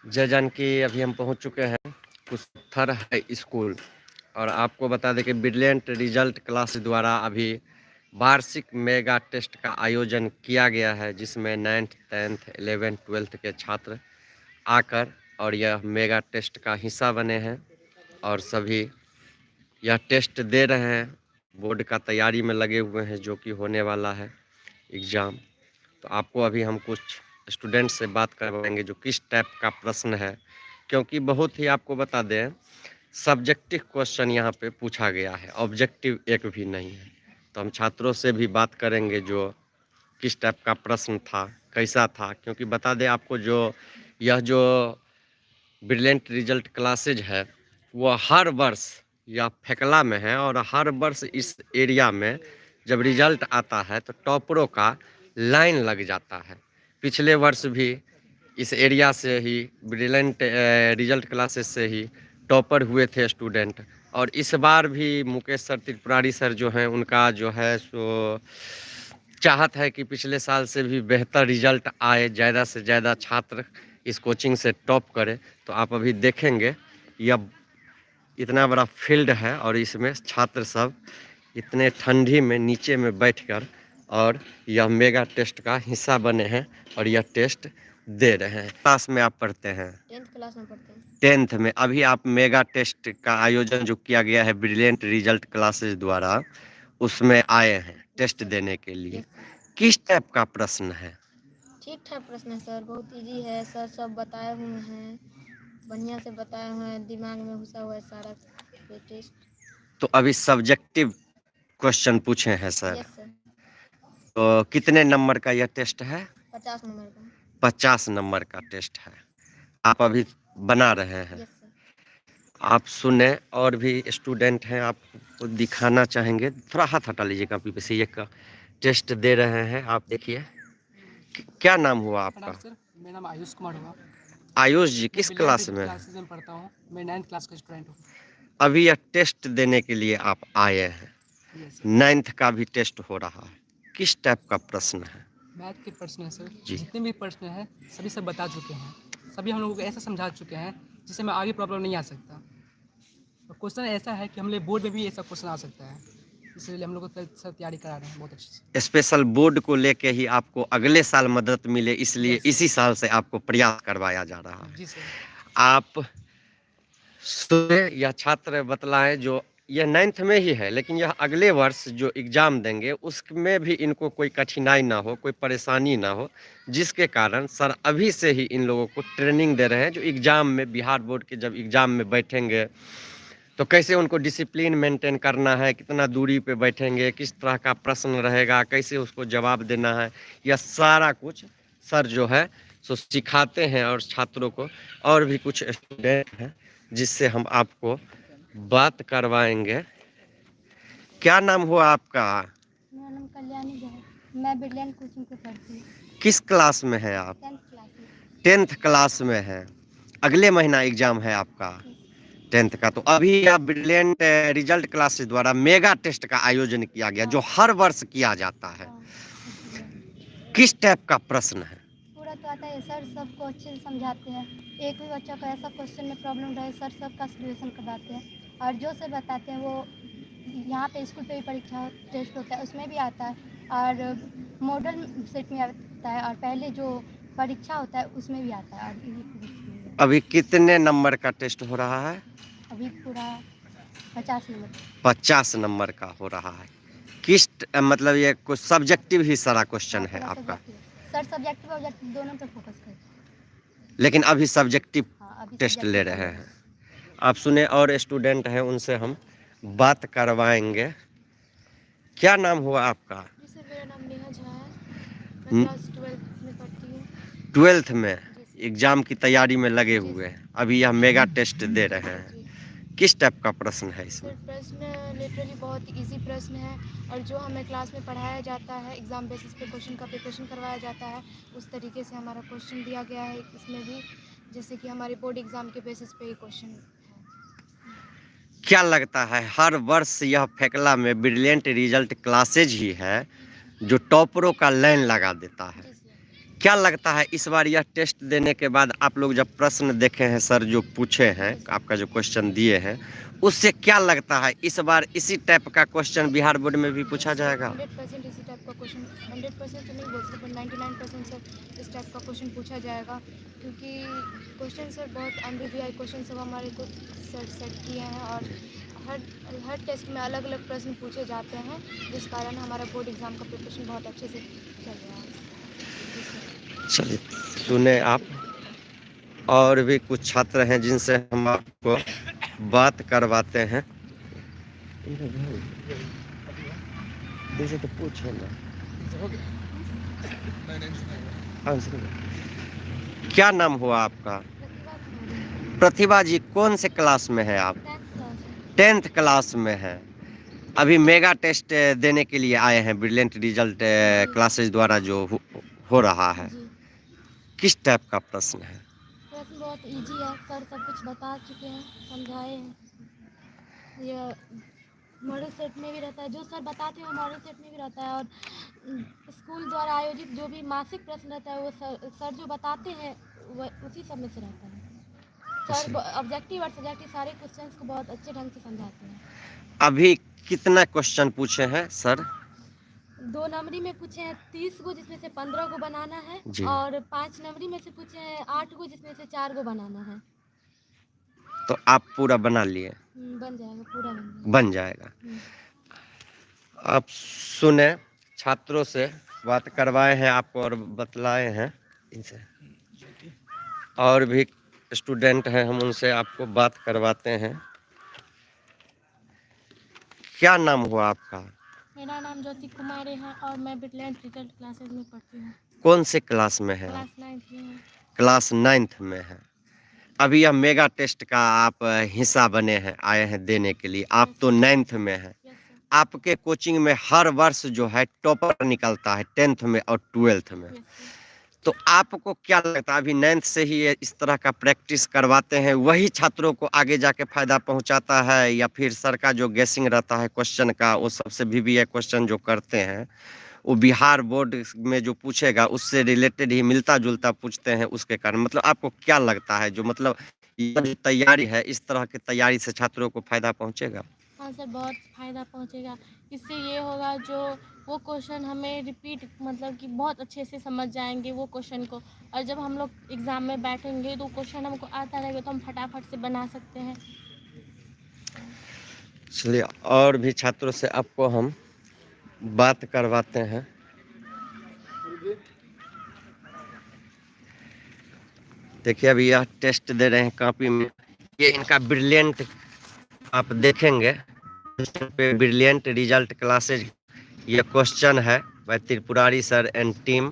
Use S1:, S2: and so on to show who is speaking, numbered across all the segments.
S1: जय जानकी। अभी हम पहुंच चुके हैं कुशथर हाई स्कूल और आपको बता दें कि ब्रिलियंट रिजल्ट क्लास द्वारा अभी वार्षिक मेगा टेस्ट का आयोजन किया गया है, जिसमें 9th 10th 11th 12th के छात्र आकर और यह मेगा टेस्ट का हिस्सा बने हैं और सभी यह टेस्ट दे रहे हैं। बोर्ड का तैयारी में लगे हुए हैं, जो कि होने वाला है एग्ज़ाम। तो आपको अभी हम कुछ स्टूडेंट से बात करवाएंगे जो किस टाइप का प्रश्न है, क्योंकि बहुत ही आपको बता दें सब्जेक्टिव क्वेश्चन यहाँ पे पूछा गया है, ऑब्जेक्टिव एक भी नहीं है। तो हम छात्रों से भी बात करेंगे जो किस टाइप का प्रश्न था, कैसा था, क्योंकि बता दें आपको यह जो ब्रिलियंट रिजल्ट क्लासेज है वो हर वर्ष यह फेकला में है और हर वर्ष इस एरिया में जब रिजल्ट आता है तो टॉपरों का लाइन लग जाता है। पिछले वर्ष भी इस एरिया से ही ब्रिलियंट रिजल्ट क्लासेस से ही टॉपर हुए थे स्टूडेंट। और इस बार भी मुकेश सर त्रिपुरारी सर जो हैं उनका जो है सो चाहत है कि पिछले साल से भी बेहतर रिजल्ट आए, ज़्यादा से ज़्यादा छात्र इस कोचिंग से टॉप करें। तो आप अभी देखेंगे यह इतना बड़ा फील्ड है और इसमें छात्र सब इतने ठंडी में नीचे में बैठकर और यह मेगा टेस्ट का हिस्सा बने हैं और यह टेस्ट दे रहे हैं। क्लास में आप पढ़ते हैं?
S2: 10th क्लास में पढ़ते हैं।
S1: 10th में। अभी आप मेगा टेस्ट का आयोजन जो किया गया है ब्रिलियंट रिजल्ट क्लासेस द्वारा, उसमें आए हैं टेस्ट देने के लिए। किस टाइप का प्रश्न है?
S2: ठीक ठाक प्रश्न है सर, बहुत इजी है सर, सब बताए हुए हैं, बढ़िया से बताए हुए हैं, दिमाग में घुसा हुआ है सारा टेस्ट।
S1: तो अभी सब्जेक्टिव क्वेश्चन पूछे हैं सर।
S2: Yes sir.
S1: तो कितने नंबर का यह टेस्ट है?
S2: 50 नंबर का।
S1: 50 नंबर का टेस्ट है। आप अभी बना रहे हैं।
S2: Yes sir.
S1: आप सुने और भी स्टूडेंट हैं, आपको दिखाना चाहेंगे। थोड़ा हाथ हटा लीजिए कॉपी पे से। ये का टेस्ट दे रहे हैं, आप देखिए। क्या नाम हुआ आपका?
S3: सर, मेरा नाम आयुष कुमार हुआ।
S1: आयुष जी, किस
S3: मैं
S1: क्लास में?
S3: क्लासेस में पढ़ता हूँ। मैं 9th क्लास का स्टूडेंट हूँ।
S1: अभी यह टेस्ट देने के लिए आप आए हैं। 9th का भी टेस्ट हो रहा है। किस टाइप का प्रश्न है?
S3: मैथ के प्रश्न है सर।
S1: जी।
S3: जितने भी प्रश्न हैं सभी सब बता चुके हैं, सभी हम लोगों को ऐसा समझा चुके हैं जिससे में आगे प्रॉब्लम नहीं आ सकता। और क्वेश्चन ऐसा है कि हमले बोर्ड में भी ऐसा क्वेश्चन आ सकता है, इसलिए हम लोग को सर तैयारी करा रहे हैं बहुत अच्छे से।
S1: स्पेशल बोर्ड को लेके ही आपको अगले साल मदद मिले, इसलिए
S3: Yes,
S1: इसी साल से आपको प्रयास करवाया जा रहा है।
S3: जी सर।
S1: आप सुने या छात्र बतलाएं जो यह 9th में ही है, लेकिन यह अगले वर्ष जो एग्ज़ाम देंगे उसमें भी इनको कोई कठिनाई ना हो, कोई परेशानी ना हो, जिसके कारण सर अभी से ही इन लोगों को ट्रेनिंग दे रहे हैं। जो एग्ज़ाम में बिहार बोर्ड के जब एग्ज़ाम में बैठेंगे तो कैसे उनको डिसिप्लिन मेंटेन करना है, कितना दूरी पे बैठेंगे, किस तरह का प्रश्न रहेगा, कैसे उसको जवाब देना है, यह सारा कुछ सर जो है सो सिखाते हैं। और छात्रों को और भी कुछ स्टूडेंट हैं जिससे हम आपको बात करवाएंगे। क्या नाम हुआ आपका?
S2: मेरा नाम कल्याणी है, मैं ब्रिलियंट कोचिंग पे पढ़ती हूँ।
S1: किस क्लास में है आप?
S2: 10th क्लास में।
S1: 10th क्लास में है। अगले महीना एग्ज़ाम है आपका 10th का। तो अभी आप ब्रिलियंट रिजल्ट क्लासेस द्वारा मेगा टेस्ट का आयोजन किया गया, जो हर वर्ष किया जाता है। किस टाइप का प्रश्न है?
S2: पूरा तो आता है सर, सबको अच्छे से समझाते हैं। एक भी बच्चा को ऐसा क्वेश्चन में प्रॉब्लम रहे सर सबका सोल्यूशन करवाते हैं। और जो सर बताते हैं वो यहाँ पे स्कूल पे भी परीक्षा टेस्ट होता है उसमें भी आता है, और मॉडल सेट में आता है, और पहले जो परीक्षा होता है उसमें भी आता है। और
S1: अभी कितने नंबर का टेस्ट हो रहा है?
S2: अभी पूरा 50 नंबर।
S1: 50 नंबर का हो रहा है। किस मतलब ये कुछ सब्जेक्टिव ही सारा क्वेश्चन है आपका?
S2: सर सब्जेक्टिव ऑब्जेक्टिव दोनों पे फोकस करते हैं।
S1: लेकिन अभी सब्जेक्टिव
S2: अभी
S1: टेस्ट ले
S2: subjective
S1: रहे हैं। आप सुने और स्टूडेंट हैं, उनसे हम बात करवाएंगे। क्या नाम हुआ आपका?
S2: जी सर, मेरा नाम नेहा झा है, मैं क्लास 12th में पढ़ती हूँ।
S1: 12th में एग्जाम की तैयारी में लगे हुए हैं। अभी यह मेगा टेस्ट दे रहे हैं। किस टाइप का प्रश्न है इसमें?
S2: सर प्रश्न लिटरली बहुत इजी प्रश्न है, और जो हमें क्लास में पढ़ाया जाता है एग्ज़ाम बेसिस पे क्वेश्चन का प्रिपरेशन करवाया जाता है, उस तरीके से हमारा क्वेश्चन दिया गया है इसमें भी, जैसे कि हमारे बोर्ड एग्ज़ाम के बेसिस पे ही क्वेश्चन है।
S1: क्या लगता है हर वर्ष यह फेकला में ब्रिलियंट रिजल्ट क्लासेज ही है जो टॉपरों का लाइन लगा देता है? क्या लगता है इस बार यह टेस्ट देने के बाद आप लोग जब प्रश्न देखे हैं सर जो पूछे हैं आपका जो क्वेश्चन दिए हैं उससे क्या लगता है इस बार इसी टाइप का क्वेश्चन बिहार बोर्ड में भी पूछा जाएगा?
S2: 100% इसी टाइप का क्वेश्चन 100% तो नहीं बोल सकते पर 99% सर इस टाइप का क्वेश्चन पूछा जाएगा, क्योंकि क्वेश्चन सर बहुत अनरिवाइज क्वेश्चन सब हमारे को सेट किए हैं और हर हर टेस्ट में अलग अलग प्रश्न पूछे जाते हैं, जिस कारण हमारा बोर्ड एग्ज़ाम का प्रिपरेशन बहुत अच्छे से चल रहा है। जी सर।
S1: चलिए सुने आप, और भी कुछ छात्र हैं जिनसे हम आपको बात करवाते हैं। तो पूछे ना, क्या नाम हुआ आपका?
S2: प्रतिभा कुमारी
S1: प्रतिभा जी, कौन से क्लास में है आप?
S2: 10th क्लास में।
S1: 10th क्लास में है। अभी मेगा टेस्ट देने के लिए आए हैं ब्रिलियंट रिजल्ट क्लासेस द्वारा जो हो रहा है।
S2: जी,
S1: किस टाइप का प्रश्न है?
S2: प्रश्न बहुत इजी है, सर सब कुछ बता चुके हैं, समझाए हैं। ये मॉडल सेट में भी रहता है, जो सर बताते हैं वो मॉडल सेट में भी रहता है, और स्कूल द्वारा आयोजित जो भी मासिक प्रश्न रहता है वो सर जो बताते हैं वह उसी सब में से रहता है। सर ऑब्जेक्टिव और सब्जेक्टिव सारे क्वेश्चंस को बहुत अच्छे ढंग से समझाते हैं।
S1: अभी कितना क्वेश्चन पूछे हैं सर?
S2: 2 नंबरी में पूछे हैं 30 गो, जिसमें से 15 गो बनाना है,
S1: जी।
S2: और 5 नंबरी में से पूछे हैं 8 गो, जिसमें से 4 गो बनाना है।
S1: तो आप पूरा बना लिए?
S2: बन जाएगा, पूरा
S1: बन जाएगा। आप सुने, छात्रों से बात करवाए हैं आपको और बतलाए हैं इनसे, और भी स्टूडेंट हैं हम उनसे आपको बात करवाते हैं। क्या नाम हुआ आपका?
S2: मेरा नाम ज्योति कुमारी है और मैं ब्रिलियंट रिजल्ट क्लासेस में पढ़ती हूँ।
S1: कौन से क्लास में है?
S2: क्लास 9th में है।
S1: क्लास 9th में है। अभी यह मेगा टेस्ट का आप हिस्सा बने हैं, आए हैं देने के लिए। आप तो 9th में हैं।
S2: Yes sir.
S1: आपके कोचिंग में हर वर्ष जो है टॉपर निकलता है 10th में और 12th में।
S2: Yes sir.
S1: तो आपको क्या लगता है, अभी 9th से ही ये इस तरह का प्रैक्टिस करवाते हैं, वही छात्रों को आगे जाके फायदा पहुंचाता है, या फिर सर का जो गेसिंग रहता है क्वेश्चन का, वो सबसे VBA क्वेश्चन जो करते हैं वो बिहार बोर्ड में जो पूछेगा उससे रिलेटेड ही मिलता जुलता पूछते हैं, उसके कारण मतलब आपको क्या लगता है जो मतलब ये जो तैयारी है इस तरह की तैयारी से छात्रों को फायदा पहुंचेगा?
S2: हाँ सर, बहुत फ़ायदा पहुँचेगा। इससे ये होगा जो वो क्वेश्चन हमें रिपीट मतलब कि बहुत अच्छे से समझ जाएंगे वो क्वेश्चन को, और जब हम लोग एग्ज़ाम में बैठेंगे तो क्वेश्चन हमको आता रहेगा तो हम फटाफट से बना सकते हैं।
S1: चलिए, और भी छात्रों से आपको हम बात करवाते हैं। देखिए, अभी यह टेस्ट दे रहे हैं कॉपी में, ये इनका ब्रिलियंट आप देखेंगे पे ब्रिलियंट रिजल्ट क्लासेज ये क्वेश्चन है भाई त्रिपुरारी सर एंड टीम।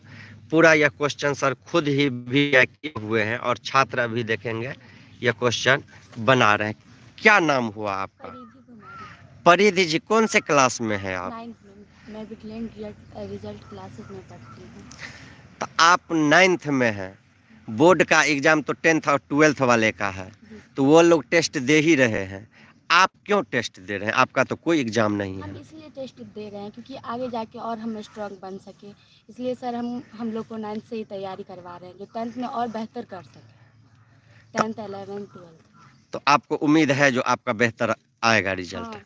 S1: पूरा यह क्वेश्चन सर खुद ही भी किए हुए हैं और छात्र अभी देखेंगे यह क्वेश्चन बना रहे हैं। क्या नाम हुआ आपका?
S2: परिधि कुमारी।
S1: परिधि जी, कौन से क्लास में है आप?
S2: 9th में। मैं ब्रिलियंट रिजल्ट क्लासेस में पढ़ती हूँ।
S1: तो आप 9th में हैं, बोर्ड का एग्जाम तो 10th और 12th वाले का है, तो वो लोग टेस्ट दे ही रहे हैं, आप क्यों टेस्ट दे रहे हैं? आपका तो कोई एग्जाम नहीं
S2: हम
S1: है।
S2: इसलिए टेस्ट दे रहे हैं क्योंकि आगे जाके और हम स्ट्रांग बन सके, इसलिए सर हम लोग को 9th से ही तैयारी करवा रहे हैं जो 10th में और बेहतर कर सके, 10th 11th 12th।
S1: तो आपको उम्मीद है जो आपका बेहतर आएगा रिजल्ट?
S2: हाँ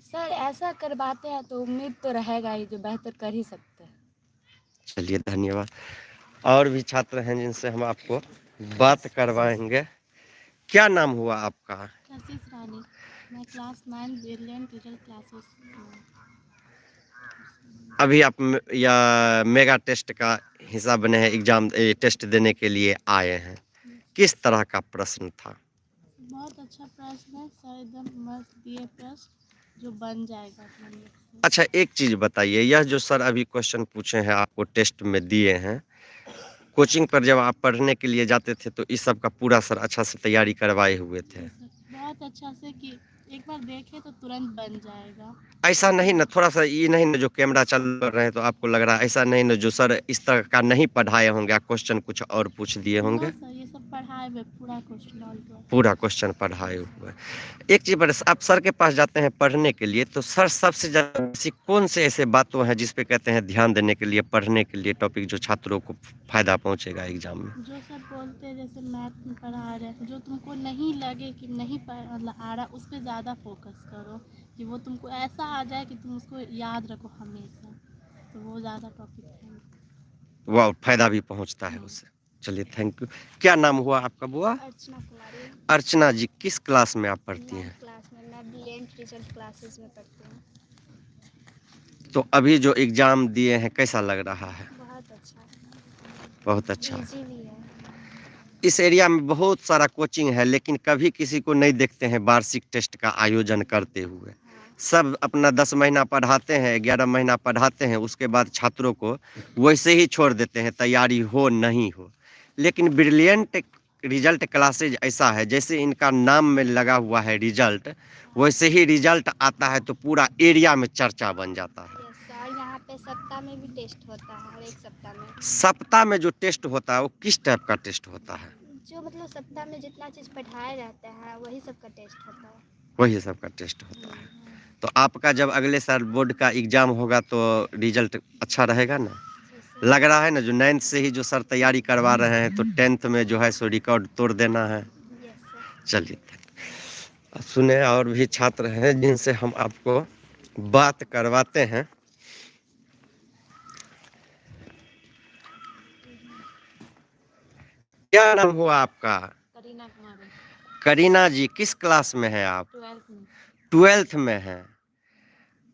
S2: सर, ऐसा करवाते हैं तो उम्मीद तो रहेगा ही, जो बेहतर कर ही सकते हैं।
S1: चलिए, धन्यवाद। और भी छात्र हैं जिनसे हम आपको बात करवाएंगे। क्या नाम हुआ आपका?
S2: आशीष रानी। मैं क्लास 9 ब्रिलियंट रिजल्ट क्लासेस में।
S1: अभी आप या मेगा टेस्ट का हिस्सा बने हैं, एग्जाम टेस्ट देने के लिए आए हैं। किस तरह का प्रश्न था?
S2: बहुत अच्छा प्रश्न है सर, एकदम मस्त दिए प्रश्न जो बन जाएगा अपना लोग से।
S1: अच्छा, एक चीज़ बताइए, यह जो सर अभी क्वेश्चन पूछे हैं आपको टेस्ट में दिए हैं, कोचिंग पर जब आप पढ़ने के लिए जाते थे तो इस सब का पूरा सर अच्छा से तैयारी करवाए हुए थे?
S2: जी सर, बहुत अच्छा से कि
S4: एक बार देखे तो तुरंत बन जाएगा।
S1: ऐसा नहीं ना, थोड़ा सा ये नहीं ना, जो कैमरा चल रहे हैं तो आपको लग रहा है ऐसा नहीं ना, जो सर इस तरह का नहीं पढ़ाए होंगे, क्वेश्चन कुछ और पूछ दिए होंगे?
S4: ना सर, ये सब पढ़ाए हुए पूरा क्वेश्चन ऑल टू ऑल।
S1: पूरा क्वेश्चन पढ़ाए हुए। एक चीज पर आप सर के पास जाते हैं पढ़ने के लिए, तो सर सबसे ज्यादा ऐसी कौन से ऐसे बातों हैं जिस पे कहते हैं ध्यान देने के लिए, पढ़ने के लिए टॉपिक जो छात्रों को फायदा पहुंचेगा एग्जाम में?
S4: जो सर बोलते हैं जैसे मैथ में पढ़ा रहे हैं, जो तुमको नहीं लगे कि नहीं मतलब आ रहा, उस पर ज़्यादा फोकस करो कि वो तुमको ऐसा आ जाए कि तुम उसको याद रखो हमेशा, तो वो ज़्यादा टॉपिक है।
S1: वाह, फायदा भी पहुंचता है उससे। चलिए, थैंक यू। क्या नाम हुआ आपका बुआ?
S2: अर्चना कुमारी।
S1: अर्चना जी, किस क्लास में आप पढ़ती हैं?
S2: क्लास में मैं ब्रिलियंट रिजल्ट क्लासेस में पढ़ती हूँ।
S1: तो अभी जो एग्जाम दिए हैं कैसा लग रहा है?
S2: बहुत अच्छा।
S1: बहुत अच्छा।
S2: इजी भी है।
S1: इस एरिया में बहुत सारा कोचिंग है, लेकिन कभी किसी को नहीं देखते हैं वार्षिक टेस्ट का आयोजन करते हुए। सब अपना 10 महीना पढ़ाते हैं, 11 महीना पढ़ाते हैं, उसके बाद छात्रों को वैसे ही छोड़ देते हैं, तैयारी हो नहीं हो। लेकिन ब्रिलियंट रिजल्ट क्लासेज ऐसा है, जैसे इनका नाम में लगा हुआ है रिजल्ट, वैसे ही रिजल्ट आता है तो पूरा एरिया में चर्चा बन जाता है।
S2: यस सर, यहाँ पे सप्ताह में भी टेस्ट होता है, हर एक सप्ताह में।
S1: सप्ताह में जो टेस्ट होता है वो किस टाइप का टेस्ट होता है?
S2: जो मतलब सप्ताह में जितना चीज़ पढ़ाया जाता है वही सब का टेस्ट होता है।
S1: वही सब का टेस्ट होता है। तो आपका जब अगले साल बोर्ड का एग्जाम होगा तो रिजल्ट अच्छा रहेगा ना? लग रहा है ना, जो 9th से ही जो सर तैयारी करवा रहे हैं, तो 10th में जो है सो रिकॉर्ड तोड़ देना है।
S2: Yes sir.
S1: चलिए, सुने और भी छात्र हैं जिनसे हम आपको बात करवाते हैं। क्या नाम हुआ आपका?
S4: करीना कुमारी।
S1: करीना जी, किस क्लास में है आप?
S4: 12th में।
S1: 12th में है।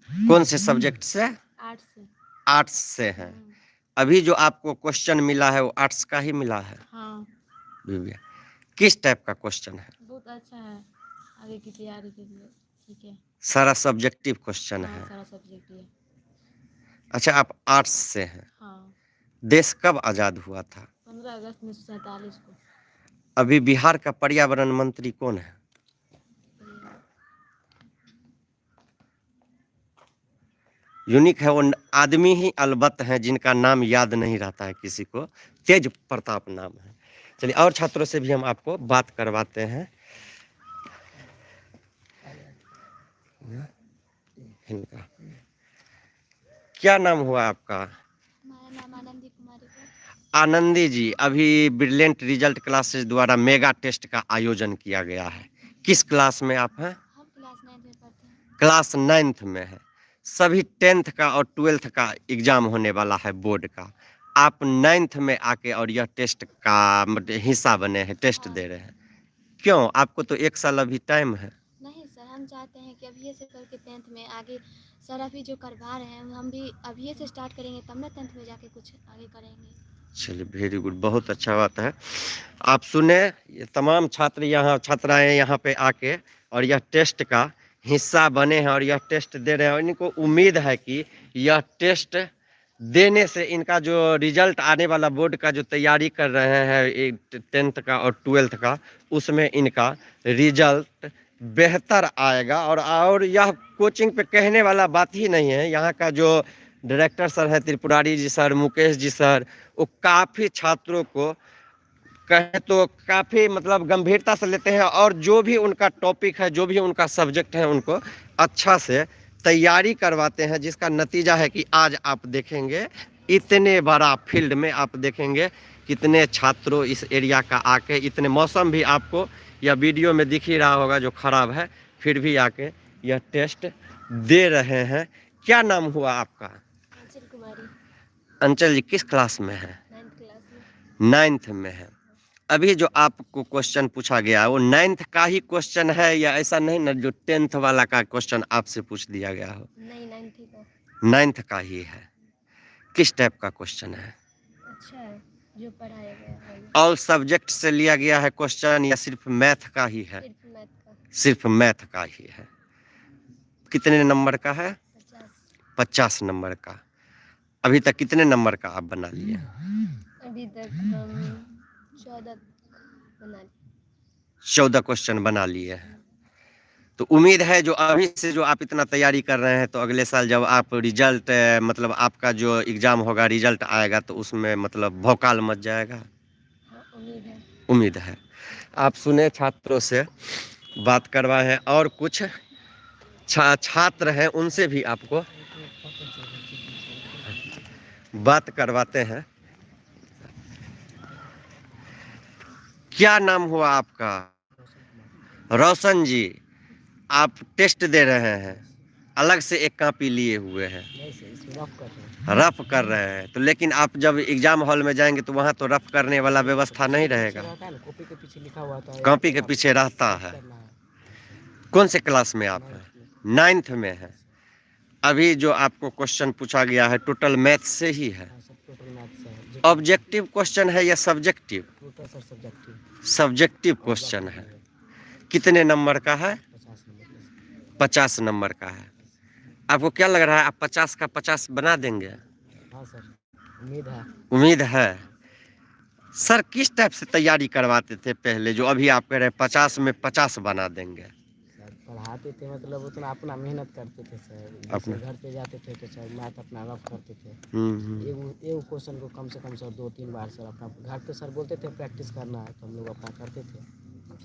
S1: कौन से सब्जेक्ट से?
S4: आर्ट्स से।
S1: आर्ट्स से है। अभी जो आपको क्वेश्चन मिला है वो आर्ट्स का ही मिला है?
S4: हाँ।
S1: किस टाइप का क्वेश्चन है?
S4: बहुत अच्छा है, आगे की तैयारी के लिए ठीक है।
S1: सारा सब्जेक्टिव क्वेश्चन है।
S4: सारा सब्जेक्ट है।
S1: अच्छा, आप आर्ट्स से हैं।
S4: हाँ।
S1: देश कब आजाद हुआ था?
S4: 15 अगस्त 1947 को।
S1: अभी बिहार का पर्यावरण मंत्री कौन है? यूनिक है, वो आदमी ही अलबत्त है जिनका नाम याद नहीं रहता है किसी को। तेज प्रताप नाम है। चलिए, और छात्रों से भी हम आपको बात करवाते हैं। इनका क्या नाम हुआ आपका?
S2: हमारा नाम आनंदी कुमारी है।
S1: आनंदी जी, अभी ब्रिलियंट रिजल्ट क्लासेस द्वारा मेगा टेस्ट का आयोजन किया गया है। किस क्लास में आप हैं?
S2: हम क्लास 9th में पढ़ते हैं।
S1: क्लास 9th में है। सभी 10th का और 12th का एग्जाम होने वाला है बोर्ड का। आप 9th में आके और यह टेस्ट का हिस्सा बने हैं, टेस्ट दे रहे हैं। क्यों? आपको तो 1 साल अभी टाइम है।
S2: नहीं सर, हम चाहते हैं कि अभी से करके 10th में आगे सर अभी जो करवा रहे हैं हम भी अभी से स्टार्ट करेंगे, तब ना 10th में जाके कुछ आगे करेंगे।
S1: चलिए, वेरी गुड, बहुत अच्छा बात है। आप सुने, ये तमाम छात्र यहाँ छात्राएं यहाँ पे आके और यह टेस्ट का हिस्सा बने हैं और यह टेस्ट दे रहे हैं। और इनको उम्मीद है कि यह टेस्ट देने से इनका जो रिजल्ट आने वाला बोर्ड का जो तैयारी कर रहे हैं 10th का और 12th का, उसमें इनका रिजल्ट बेहतर आएगा। और यह कोचिंग पे कहने वाला बात ही नहीं है। यहाँ का जो डायरेक्टर सर है, त्रिपुरारी जी सर, मुकेश जी सर, वो काफ़ी छात्रों को कहें तो काफ़ी मतलब गंभीरता से लेते हैं और जो भी उनका टॉपिक है, जो भी उनका सब्जेक्ट है, उनको अच्छा से तैयारी करवाते हैं, जिसका नतीजा है कि आज आप देखेंगे इतने बड़ा फील्ड में आप देखेंगे कितने छात्रों इस एरिया का आके, इतने मौसम भी आपको यह वीडियो में दिख ही रहा होगा जो ख़राब है, फिर भी आके यह टेस्ट दे रहे हैं। क्या नाम हुआ आपका?
S2: अंचल कुमारी।
S1: अंचल जी, किस क्लास में है?
S2: 9th क्लास में।
S1: 9th में है। अभी जो आपको क्वेश्चन पूछा गया वो 9th का ही क्वेश्चन है या ऐसा नहीं ना जो 10th वाला का क्वेश्चन आपसे पूछ दिया गया हो?
S2: नहीं, 9th ही का।
S1: 9th का ही है। किस टाइप का क्वेश्चन है?
S2: अच्छा है, जो पढ़ाया गया है।
S1: ऑल सब्जेक्ट से लिया गया है क्वेश्चन या सिर्फ मैथ का ही है?
S2: सिर्फ मैथ का।
S1: सिर्फ मैथ का ही है। कितने नंबर का है?
S2: 50।
S1: 50 नंबर का। अभी तक कितने नंबर का आप बना लिए?
S2: अभी तक हम 14 बना लिए।
S1: 14 क्वेश्चन बना लिए हैं। तो उम्मीद है जो अभी से जो आप इतना तैयारी कर रहे हैं तो अगले साल जब आप रिजल्ट मतलब आपका जो एग्ज़ाम होगा रिजल्ट आएगा तो उसमें मतलब भौकाल मच जाएगा।
S2: हाँ, उम्मीद है।
S1: उम्मीद है। आप सुने छात्रों से बात करवाए हैं और कुछ छात्र हैं उनसे भी आपको बात करवाते हैं। क्या नाम हुआ आपका? रोशन जी, आप टेस्ट दे रहे हैं, अलग से एक कॉपी लिए हुए हैं, रफ कर रहे हैं। तो लेकिन आप जब एग्जाम हॉल में जाएंगे तो वहाँ तो रफ करने वाला व्यवस्था नहीं रहेगा,
S3: कॉपी के पीछे लिखा हुआ था,
S1: कॉपी के पीछे रहता है। कौन से क्लास में आप हैं? 9th में है। अभी जो आपको क्वेश्चन पूछा गया है टोटल मैथ से ही है। ऑब्जेक्टिव क्वेश्चन है या सब्जेक्टिव? सब्जेक्टिव क्वेश्चन है। कितने नंबर का है? 50 नंबर का है। आपको क्या लग रहा है आप 50 का 50 बना देंगे?
S3: हाँ सर, उम्मीद है।
S1: उम्मीद है। सर किस टाइप से तैयारी करवाते थे पहले जो अभी आप कह रहे हैं 50 में 50 बना देंगे?
S3: पढ़ाते थे मतलब उतना अपना मेहनत करते थे सर। अपने घर पे जाते थे तो सर मैथ अपना रफ करते थे। एक क्वेश्चन को कम से कम सर 2-3 बार सर अपना घर पे सर बोलते थे प्रैक्टिस करना है तो हम लोग अपना करते थे।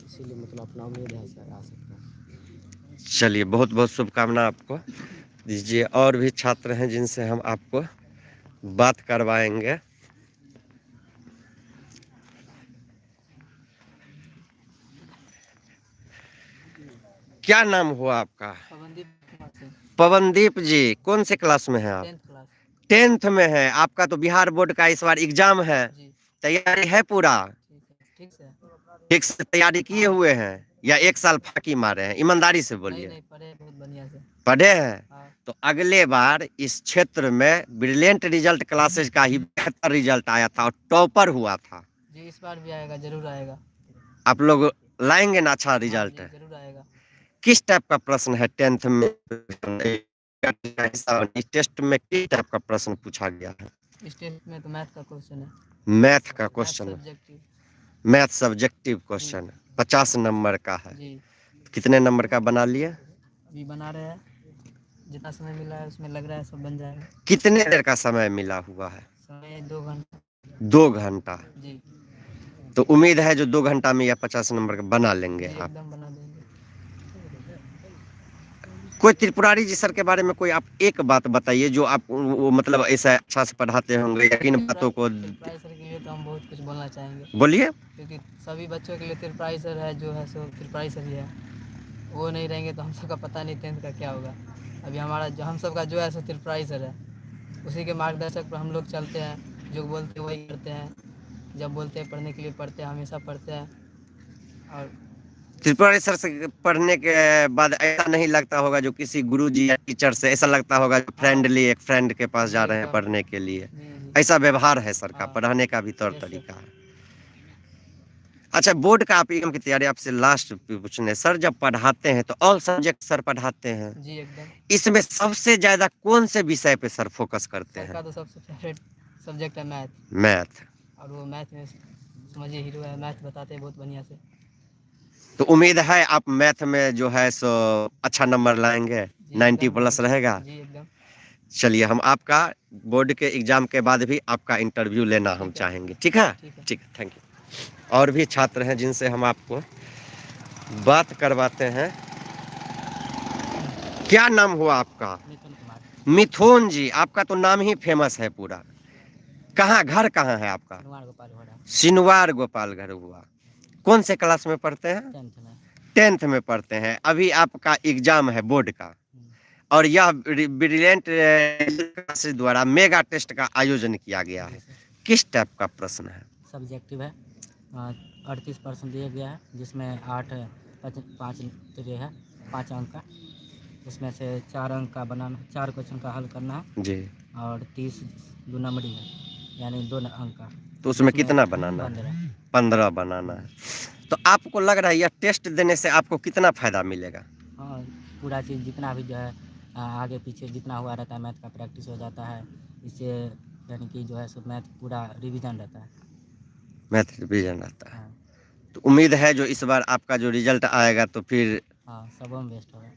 S3: इसीलिए मतलब अपना उम्मीद है सर आ सकता है।
S1: चलिए, बहुत बहुत शुभकामना आपको दीजिए। और भी छात्र हैं जिनसे हम आपको बात करवाएंगे। क्या नाम हुआ आपका? पवनदीप जी, कौन से क्लास में हैं आप? 10th में है। आपका तो बिहार बोर्ड का इस बार एग्जाम है, तैयारी है पूरा? ठीक से तैयारी किए हुए हैं या एक साल फाकी मारे हैं? ईमानदारी से बोलिए।
S3: नहीं, पढ़े बहुत बढ़िया से।
S1: पढ़े हैं?
S3: हाँ।
S1: तो अगले बार इस क्षेत्र में ब्रिलियंट रिजल्ट क्लासेज का ही बेहतर रिजल्ट आया था और टॉपर हुआ था
S3: जी। इस बार भी आएगा, जरूर आएगा।
S1: आप लोग लाएंगे ना अच्छा रिजल्ट?
S3: जरूर आएगा।
S1: किस टाइप का प्रश्न है 10th में? इस टेस्ट में किस टाइप का प्रश्न पूछा गया है?
S3: इस टेस्ट में तो मैथ का क्वेश्चन है।
S1: मैथ का question, math subjective question 50 number का है जी। कितने नंबर का बना लिए?
S3: अभी बना रहे हैं, जितना समय मिला है उसमें लग रहा है सब बन जाएगा।
S1: कितने देर का समय मिला हुआ है?
S3: समय 2 घंटा।
S1: 2 घंटा
S3: जी।
S1: तो उम्मीद है जो 2 घंटा में या 50 नंबर का बना लेंगे आप?
S3: एकदम बना देंगे।
S1: कोई त्रिपुरारी जी सर के बारे में कोई आप एक बात बताइए जो आप वो मतलब ऐसा अच्छा से पढ़ाते होंगे या किन बातों को?
S3: त्रिपुरारी सर के लिए तो हम बहुत कुछ बोलना चाहेंगे।
S1: बोलिए।
S3: क्योंकि सभी बच्चों के लिए त्रिपुरारी सर है जो है सो त्रिपुरारी सर ही है। वो नहीं रहेंगे तो हम सबका पता नहीं 10th का क्या होगा। अभी हमारा जो हम सबका जो है सो त्रिपुरारी सर है, उसी के मार्गदर्शक पर हम लोग चलते हैं। जो बोलते हैं वही करते हैं, जब बोलते हैं पढ़ने के लिए पढ़ते हैं, हमेशा पढ़ते हैं। और
S1: त्रिपुरारी सर से पढ़ने के बाद ऐसा नहीं लगता होगा जो किसी गुरुजी या टीचर से, ऐसा लगता होगा जो फ्रेंडली एक फ्रेंड के पास जा रहे हैं पढ़ने के लिए? ऐसा व्यवहार है सर का, पढ़ाने का भी तौर तरीका है। अच्छा, बोर्ड का आप एग्जाम की तैयारी, आपसे लास्ट पूछने, सर जब पढ़ाते हैं तो ऑल सब्जेक्ट सर पढ़ाते हैं
S3: जी एकदम।
S1: इसमें सबसे ज्यादा कौन से विषय पे सर फोकस करते हैं?
S3: तो सबसे फेवरेट सब्जेक्ट है मैथ।
S1: मैथ।
S3: और वो मैथ में समझिए हीरो है, मैथ बताते हैं बहुत बढ़िया से।
S1: तो उम्मीद है आप मैथ में जो है सो अच्छा नंबर लाएंगे, 90 प्लस रहेगा?
S3: जी एकदम।
S1: चलिए, हम आपका बोर्ड के एग्जाम के बाद भी आपका इंटरव्यू लेना हम चाहेंगे। ठीक है? ठीक है, थैंक यू। और भी छात्र हैं जिनसे हम आपको बात करवाते हैं। क्या नाम हुआ आपका? मिथुन जी, आपका तो नाम ही फेमस है पूरा। कहाँ घर कहाँ है आपका? सिनवार गोपाल घर हुआ। कौन से क्लास में पढ़ते हैं? 10th में पढ़ते हैं। अभी आपका एग्जाम है बोर्ड का और यह ब्रिलियंट क्लासेस द्वारा मेगा टेस्ट का आयोजन किया गया है। किस टाइप का प्रश्न है?
S3: सब्जेक्टिव है, 38% दिया गया है, जिसमें 5 अंक का। उसमें से 4 अंक का बनाना, 4 क्वेश्चन का हल करना है
S1: जी।
S3: और 30 2 नंबरी है, यानी 2 अंक का।
S1: तो उसमें कितना बनाना है? 15 बनाना है। तो आपको लग रहा है यह टेस्ट देने से आपको कितना फायदा मिलेगा?
S3: हाँ, पूरा चीज़ जितना भी जो है आगे पीछे जितना हुआ रहता है मैथ का प्रैक्टिस हो जाता है। इससे यानी कि जो है सो मैथ पूरा रिवीजन रहता है।
S1: मैथ रिवीजन रहता है। तो उम्मीद है जो इस बार आपका जो रिजल्ट आएगा तो फिर
S5: हाँ सब में बेस्ट होगा।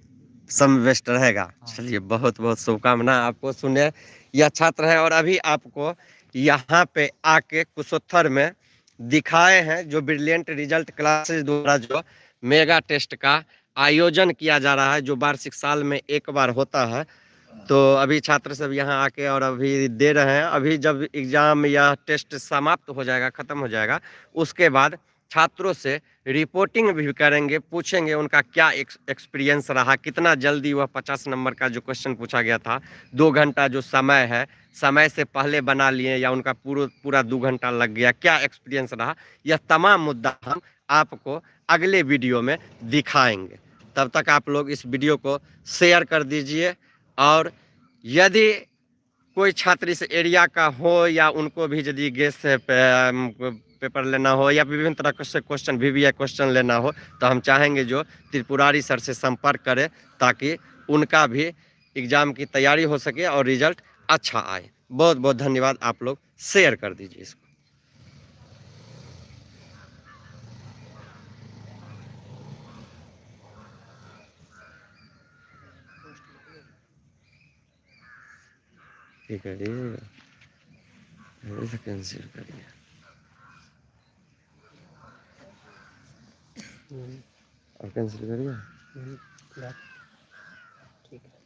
S1: सब बेस्ट रहेगा।
S5: हाँ।
S1: चलिए बहुत बहुत शुभकामना आपको। सुने यह छात्र है और अभी आपको यहाँ पे आके कुशोत्तर में दिखाए हैं जो ब्रिलियंट रिजल्ट क्लासेस द्वारा जो मेगा टेस्ट का आयोजन किया जा रहा है, जो वार्षिक साल में एक बार होता है। तो अभी छात्र सब यहाँ आके और अभी दे रहे हैं। अभी जब एग्ज़ाम या टेस्ट समाप्त हो जाएगा, ख़त्म हो जाएगा, उसके बाद छात्रों से रिपोर्टिंग भी करेंगे, पूछेंगे उनका क्या एक्सपीरियंस रहा, कितना जल्दी वह 50 नंबर का जो क्वेश्चन पूछा गया था 2 घंटा जो समय है, समय से पहले बना लिए या उनका पूरा 2 घंटा लग गया, क्या एक्सपीरियंस रहा, यह तमाम मुद्दा हम आपको अगले वीडियो में दिखाएंगे। तब तक आप लोग इस वीडियो को शेयर कर दीजिए। और यदि कोई छात्र इस एरिया का हो या उनको भी यदि गेस से पेपर लेना हो या विभिन्न तरह से क्वेश्चन VVI क्वेश्चन लेना हो, तो हम चाहेंगे जो त्रिपुरारी सर से संपर्क करें ताकि उनका भी एग्ज़ाम की तैयारी हो सके और रिजल्ट अच्छा आए। बहुत बहुत धन्यवाद। आप लोग शेयर कर दीजिए इसको। ठीक है, इसे कैंसिल करिए। और कैंसिल करिए।
S3: ठीक है।